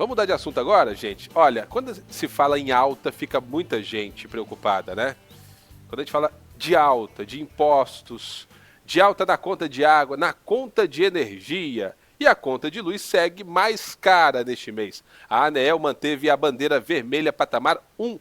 Vamos mudar de assunto agora, gente? Olha, quando se fala em alta, fica muita gente preocupada, né? Quando a gente fala de alta, de impostos, de alta na conta de água, na conta de energia, e a conta de luz segue mais cara neste mês. A ANEEL manteve a bandeira vermelha patamar 1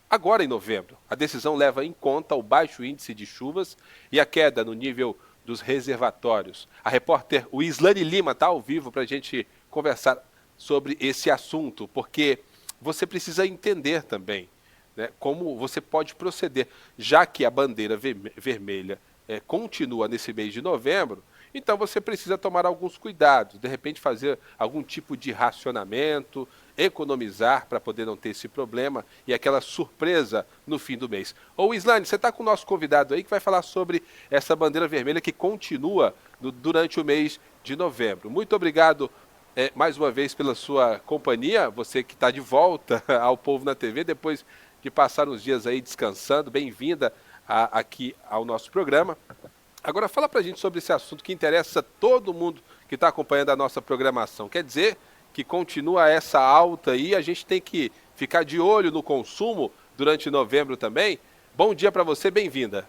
agora em novembro. A decisão leva em conta o baixo índice de chuvas e a queda no nível dos reservatórios. A repórter Wislane Lima está ao vivo para a gente conversar sobre esse assunto, porque você precisa entender também, né, como você pode proceder, já que a bandeira vermelha continua nesse mês de novembro. Então você precisa tomar alguns cuidados, de repente fazer algum tipo de racionamento, economizar para poder não ter esse problema e aquela surpresa no fim do mês. Ô Islane, você está com o nosso convidado aí que vai falar sobre essa bandeira vermelha que continua durante o mês de novembro. Muito obrigado mais uma vez pela sua companhia, você que está de volta ao Povo na TV, depois de passar uns dias aí descansando. Bem-vinda aqui ao nosso programa. Agora fala pra gente sobre esse assunto que interessa todo mundo que está acompanhando a nossa programação. Quer dizer que continua essa alta aí, a gente tem que ficar de olho no consumo durante novembro também. Bom dia para você, bem-vinda.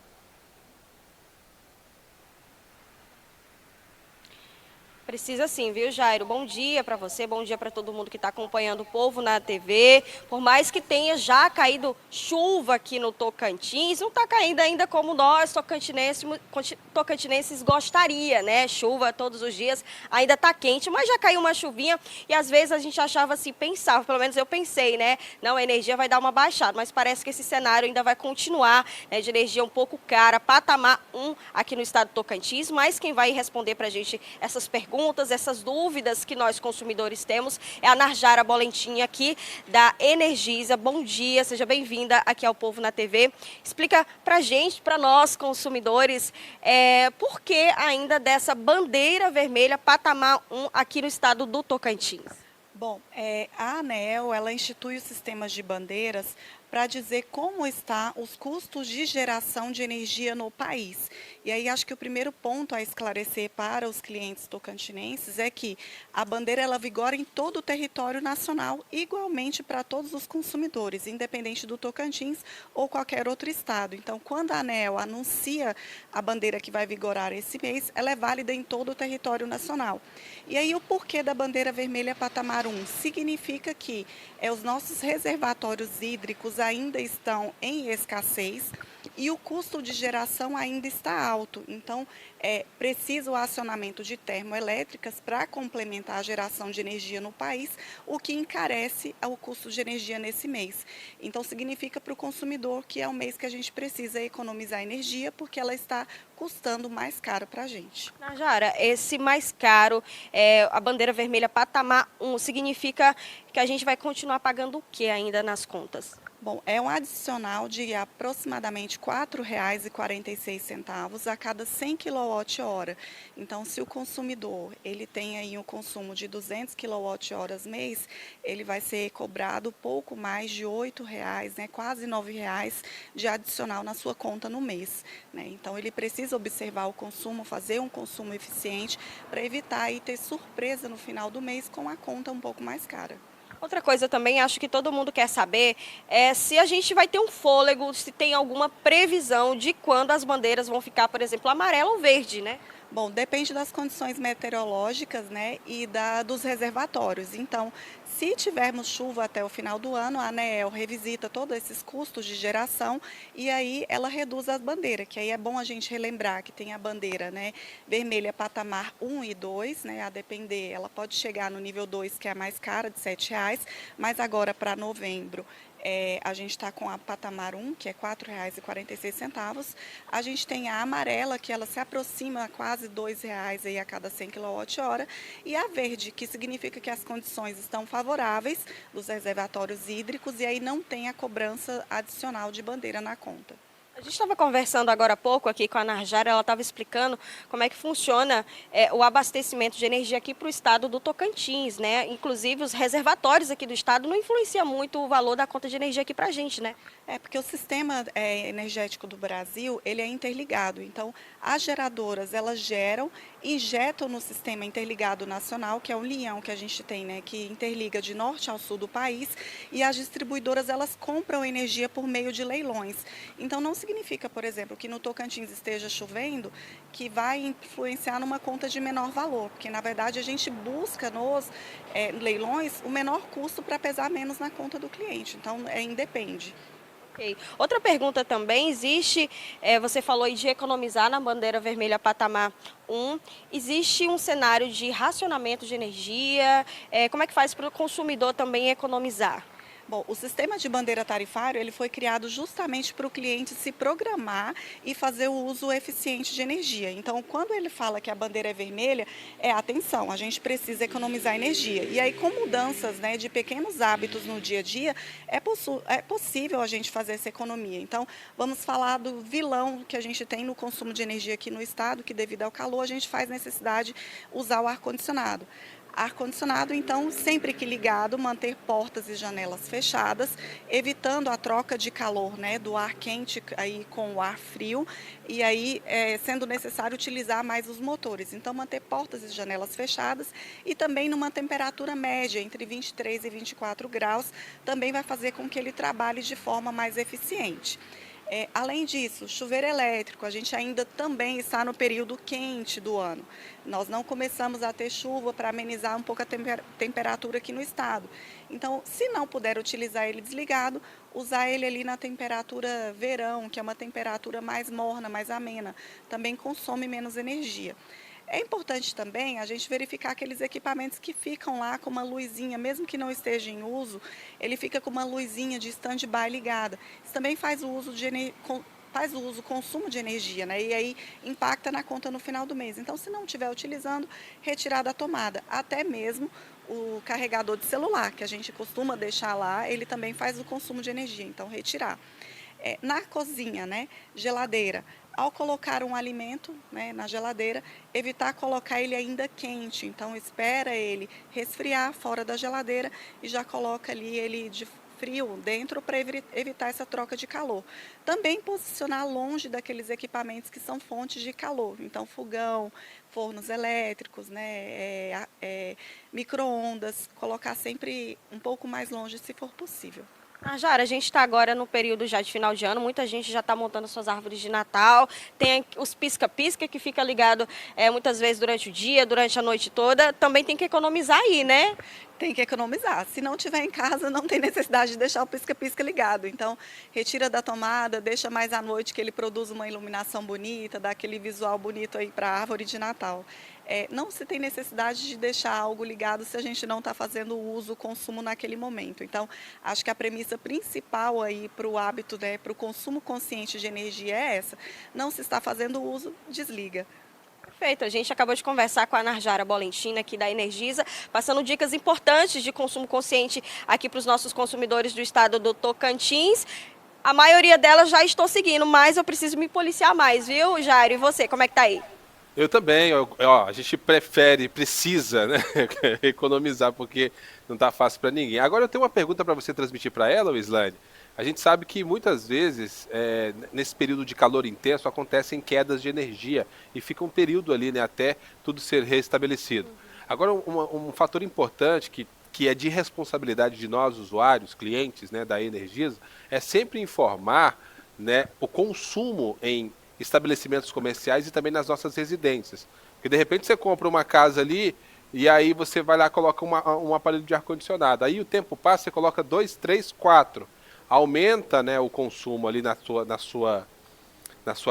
Precisa sim, viu, Jairo? Bom dia para você, bom dia para todo mundo que está acompanhando o Povo na TV. Por mais que tenha já caído chuva aqui no Tocantins, não está caindo ainda como nós, tocantinenses, gostaria, né? Chuva todos os dias, ainda está quente, mas já caiu uma chuvinha e às vezes a gente achava assim, pensava, pelo menos eu pensei, né? Não, a energia vai dar uma baixada, mas parece que esse cenário ainda vai continuar, né, de energia um pouco cara, patamar 1 aqui no estado do Tocantins, mas quem vai responder para a gente essas perguntas, essas dúvidas que nós consumidores temos, é a Narjara Bolentim aqui da Energisa. Bom dia, seja bem-vinda aqui ao Povo na TV. Explica pra gente, para nós consumidores, por que ainda dessa bandeira vermelha patamar 1 aqui no estado do Tocantins? Bom, a ANEEL, ela institui os sistemas de bandeiras para dizer como está os custos de geração de energia no país. E aí acho que o primeiro ponto a esclarecer para os clientes tocantinenses é que a bandeira ela vigora em todo o território nacional, igualmente para todos os consumidores, independente do Tocantins ou qualquer outro estado. Então, quando a ANEEL anuncia a bandeira que vai vigorar esse mês, ela é válida em todo o território nacional. E aí o porquê da bandeira vermelha patamar 1? Significa que os nossos reservatórios hídricos ainda estão em escassez e o custo de geração ainda está alto. Então, precisa o acionamento de termoelétricas para complementar a geração de energia no país, o que encarece o custo de energia nesse mês. Então, significa para o consumidor que é um mês que a gente precisa economizar energia, porque ela está custando mais caro para a gente. Najara, esse mais caro, a bandeira vermelha patamar 1, significa que a gente vai continuar pagando o que ainda nas contas? Bom, é um adicional de aproximadamente R$ 4,46 a cada 100 kWh. Então, se o consumidor ele tem aí um consumo de 200 kWh mês, ele vai ser cobrado pouco mais de R$ 8,00, né, quase R$ 9,00 de adicional na sua conta no mês, né? Então, ele precisa observar o consumo, fazer um consumo eficiente para evitar aí ter surpresa no final do mês com a conta um pouco mais cara. Outra coisa também, acho que todo mundo quer saber, é se a gente vai ter um fôlego, se tem alguma previsão de quando as bandeiras vão ficar, por exemplo, amarela ou verde, né? Bom, depende das condições meteorológicas, né, e dos reservatórios. Então, se tivermos chuva até o final do ano, a ANEEL revisita todos esses custos de geração e aí ela reduz as bandeiras, que aí é bom a gente relembrar que tem a bandeira, né, vermelha patamar 1 e 2, né, a depender, ela pode chegar no nível 2, que é a mais cara, de R$ 7,00, mas agora para novembro, a gente está com a patamar 1, que é R$ 4,46. A gente tem a amarela, que ela se aproxima a quase R$ 2,00 aí a cada 100 kWh. E a verde, que significa que as condições estão favoráveis dos reservatórios hídricos e aí não tem a cobrança adicional de bandeira na conta. A gente estava conversando agora há pouco aqui com a Narjara, ela estava explicando como é que funciona o abastecimento de energia aqui para o estado do Tocantins, né? Inclusive os reservatórios aqui do estado não influenciam muito o valor da conta de energia aqui para a gente, né? É porque o sistema energético do Brasil, ele é interligado. Então, as geradoras, elas geram, injetam no sistema interligado nacional, que é o linhão que a gente tem, né, que interliga de norte ao sul do país, e as distribuidoras, elas compram energia por meio de leilões. Então, não significa, por exemplo, que no Tocantins esteja chovendo, que vai influenciar numa conta de menor valor, porque, na verdade, a gente busca nos leilões o menor custo para pesar menos na conta do cliente. Então, independe. Ok. Outra pergunta também, existe, você falou aí de economizar na bandeira vermelha patamar 1, existe um cenário de racionamento de energia, como é que faz para o consumidor também economizar? Bom, o sistema de bandeira tarifário ele foi criado justamente para o cliente se programar e fazer o uso eficiente de energia. Então, quando ele fala que a bandeira é vermelha, atenção, a gente precisa economizar energia. E aí, com mudanças, né, de pequenos hábitos no dia a dia, é possível a gente fazer essa economia. Então, vamos falar do vilão que a gente tem no consumo de energia aqui no estado, que devido ao calor a gente faz necessidade usar o ar-condicionado. Ar-condicionado, então, sempre que ligado, manter portas e janelas fechadas, evitando a troca de calor, né, do ar quente aí com o ar frio, e aí sendo necessário utilizar mais os motores. Então, manter portas e janelas fechadas e também numa temperatura média, entre 23 e 24 graus, também vai fazer com que ele trabalhe de forma mais eficiente. Além disso, chuveiro elétrico, a gente ainda também está no período quente do ano. Nós não começamos a ter chuva para amenizar um pouco a temperatura aqui no estado. Então, se não puder utilizar ele desligado, usar ele ali na temperatura verão, que é uma temperatura mais morna, mais amena. Também consome menos energia. É importante também a gente verificar aqueles equipamentos que ficam lá com uma luzinha, mesmo que não esteja em uso, ele fica com uma luzinha de stand-by ligada. Isso também faz o uso consumo de energia, né? E aí impacta na conta no final do mês. Então, se não estiver utilizando, retirar da tomada. Até mesmo o carregador de celular, que a gente costuma deixar lá, ele também faz o consumo de energia, então retirar. Na cozinha, né? Geladeira. Ao colocar um alimento, né, na geladeira, evitar colocar ele ainda quente. Então, espera ele resfriar fora da geladeira e já coloca ali ele de frio dentro para evitar essa troca de calor. Também posicionar longe daqueles equipamentos que são fontes de calor. Então, fogão, fornos elétricos, né, micro-ondas, colocar sempre um pouco mais longe se for possível. Jara, a gente está agora no período já de final de ano, muita gente já está montando suas árvores de Natal, tem os pisca-pisca que fica ligado muitas vezes durante o dia, durante a noite toda, também tem que economizar aí, né? Tem que economizar. Se não tiver em casa, não tem necessidade de deixar o pisca-pisca ligado. Então, retira da tomada, deixa mais à noite que ele produz uma iluminação bonita, dá aquele visual bonito aí para a árvore de Natal. Não se tem necessidade de deixar algo ligado se a gente não está fazendo o uso, o consumo naquele momento. Então, acho que a premissa principal aí para o hábito, né, para o consumo consciente de energia é essa. Não se está fazendo o uso, desliga. Perfeito, a gente acabou de conversar com a Narjara Bolentina aqui da Energisa, passando dicas importantes de consumo consciente aqui para os nossos consumidores do estado do Tocantins. A maioria delas já estou seguindo, mas eu preciso me policiar mais, viu, Jairo? E você, como é que tá aí? Eu também, a gente precisa, né, economizar, porque não está fácil para ninguém. Agora eu tenho uma pergunta para você transmitir para ela, Wislane. A gente sabe que muitas vezes, nesse período de calor intenso, acontecem quedas de energia e fica um período ali, né, até tudo ser restabelecido. Agora, um fator importante que é de responsabilidade de nós, usuários, clientes, né, da Energisa, é sempre informar, né, o consumo em estabelecimentos comerciais e também nas nossas residências. Porque de repente você compra uma casa ali e aí você vai lá e coloca um aparelho de ar-condicionado. Aí o tempo passa, você coloca 2, 3, 4. Aumenta, né, o consumo ali na sua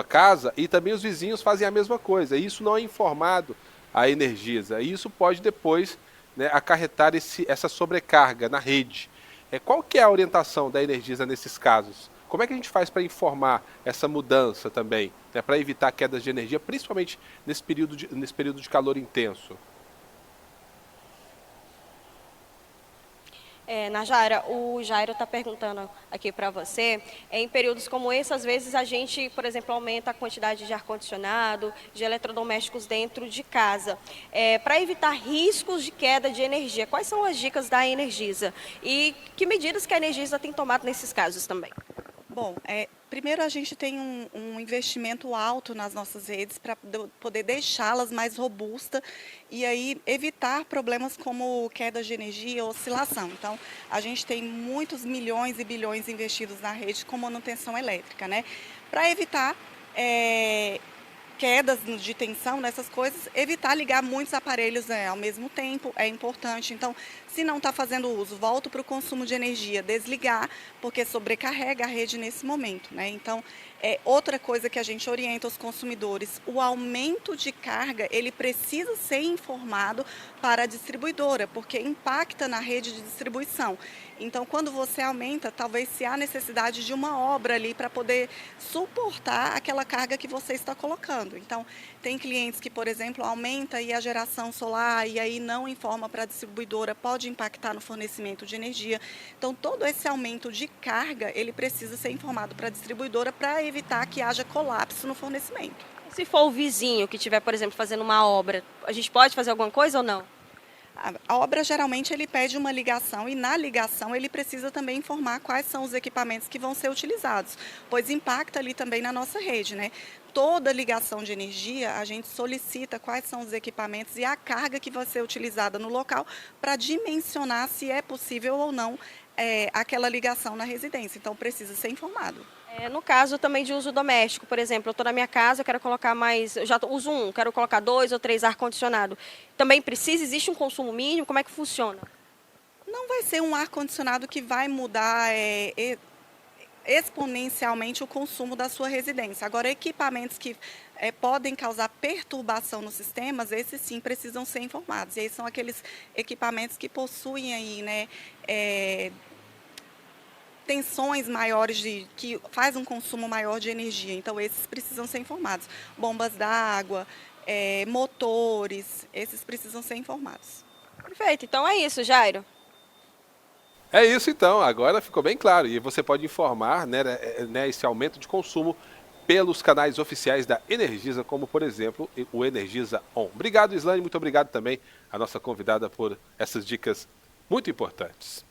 casa e também os vizinhos fazem a mesma coisa. E isso não é informado à Energisa. E isso pode depois, né, acarretar essa sobrecarga na rede. Qual que é a orientação da Energisa nesses casos? Como é que a gente faz para informar essa mudança também, né, para evitar quedas de energia, principalmente nesse período de calor intenso? Najara, o Jairo está perguntando aqui para você, em períodos como esse, às vezes a gente, por exemplo, aumenta a quantidade de ar-condicionado, de eletrodomésticos dentro de casa. Para evitar riscos de queda de energia, quais são as dicas da Energisa? E que medidas que a Energisa tem tomado nesses casos também? Bom, primeiro a gente tem um investimento alto nas nossas redes para poder deixá-las mais robustas e aí evitar problemas como queda de energia, oscilação. Então, a gente tem muitos milhões e bilhões investidos na rede com manutenção elétrica, né? Para evitar quedas de tensão, nessas coisas, evitar ligar muitos aparelhos ao mesmo tempo é importante. Então, se não está fazendo uso, volta para o consumo de energia, desligar, porque sobrecarrega a rede nesse momento, né? Então, outra coisa que a gente orienta os consumidores, o aumento de carga, ele precisa ser informado para a distribuidora, porque impacta na rede de distribuição. Então, quando você aumenta, talvez se há necessidade de uma obra ali para poder suportar aquela carga que você está colocando. Então, tem clientes que, por exemplo, aumenta aí a geração solar e aí não informa para a distribuidora, pode impactar no fornecimento de energia. Então, todo esse aumento de carga, ele precisa ser informado para a distribuidora para evitar que haja colapso no fornecimento. Se for o vizinho que estiver, por exemplo, fazendo uma obra, a gente pode fazer alguma coisa ou não? A obra, geralmente, ele pede uma ligação e na ligação ele precisa também informar quais são os equipamentos que vão ser utilizados, pois impacta ali também na nossa rede, né? Toda ligação de energia, a gente solicita quais são os equipamentos e a carga que vai ser utilizada no local para dimensionar se é possível ou não aquela ligação na residência. Então, precisa ser informado. No caso também de uso doméstico, por exemplo, eu estou na minha casa, eu quero colocar eu já uso quero colocar 2 ou 3 ar-condicionado. Também existe um consumo mínimo? Como é que funciona? Não vai ser um ar-condicionado que vai mudar exponencialmente o consumo da sua residência. Agora, equipamentos que podem causar perturbação nos sistemas, esses sim precisam ser informados. E aí são aqueles equipamentos que possuem aí, né, tensões maiores, que faz um consumo maior de energia. Então, esses precisam ser informados. Bombas d'água, motores, esses precisam ser informados. Perfeito. Então é isso, Jairo. É isso então, agora ficou bem claro. E você pode informar esse aumento de consumo pelos canais oficiais da Energisa, como por exemplo o Energisa On. Obrigado, Islane, muito obrigado também à nossa convidada por essas dicas muito importantes.